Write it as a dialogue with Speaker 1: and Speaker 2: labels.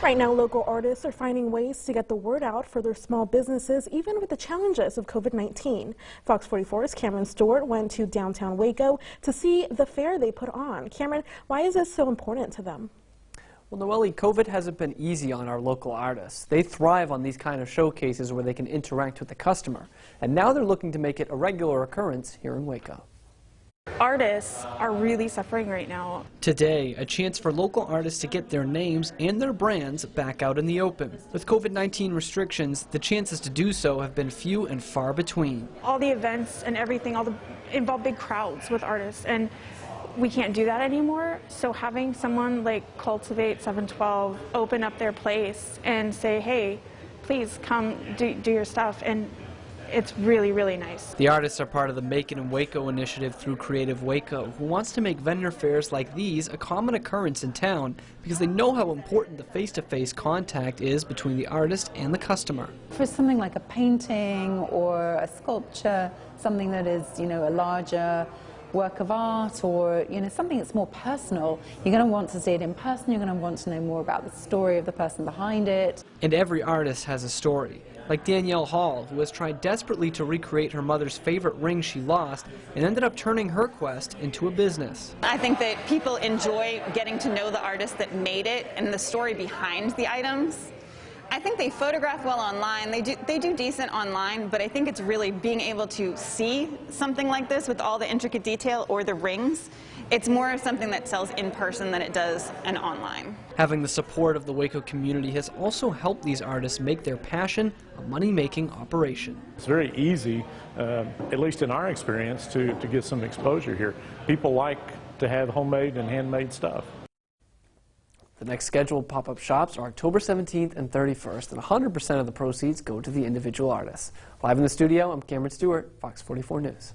Speaker 1: Right now, local artists are finding ways to get the word out for their small businesses, even with the challenges of COVID-19. Fox 44's Cameron Stewart went to downtown Waco to see the fair they put on. Cameron, why is this so important to them?
Speaker 2: Well, Noelle, COVID hasn't been easy on our local artists. They thrive on these kind of showcases where they can interact with the customer. And now they're looking to make it a regular occurrence here in Waco.
Speaker 3: Artists are really suffering right now.
Speaker 4: Today, a chance for local artists to get their names and their brands back out in the open. With COVID-19 restrictions, the chances to do so have been few and far between.
Speaker 3: All the events and everything, involve big crowds with artists, and we can't do that anymore. So having someone like Cultivate 712 open up their place and say, hey, please come do your stuff, and it's really, really nice.
Speaker 4: The artists are part of the Make It in Waco initiative through Creative Waco, who wants to make vendor fairs like these a common occurrence in town because they know how important the face-to-face contact is between the artist and the customer.
Speaker 5: For something like a painting or a sculpture, something that is, a larger work of art, or something that's more personal, you're going to want to see it in person. You're going to want to know more about the story of the person behind it.
Speaker 4: And every artist has a story. Like Danielle Hall, who has tried desperately to recreate her mother's favorite ring she lost and ended up turning her quest into a business.
Speaker 6: I think that people enjoy getting to know the artist that made it and the story behind the items. I think they photograph well online. They do decent online, but I think it's really being able to see something like this with all the intricate detail, or the rings. It's more of something that sells in person than it does an online.
Speaker 4: Having the support of the Waco community has also helped these artists make their passion a money-making operation.
Speaker 7: It's very easy, at least in our experience, to get some exposure here. People like to have homemade and handmade stuff.
Speaker 2: The next scheduled pop-up shops are October 17th and 31st, and 100% of the proceeds go to the individual artists. Live in the studio, I'm Cameron Stewart, Fox 44 News.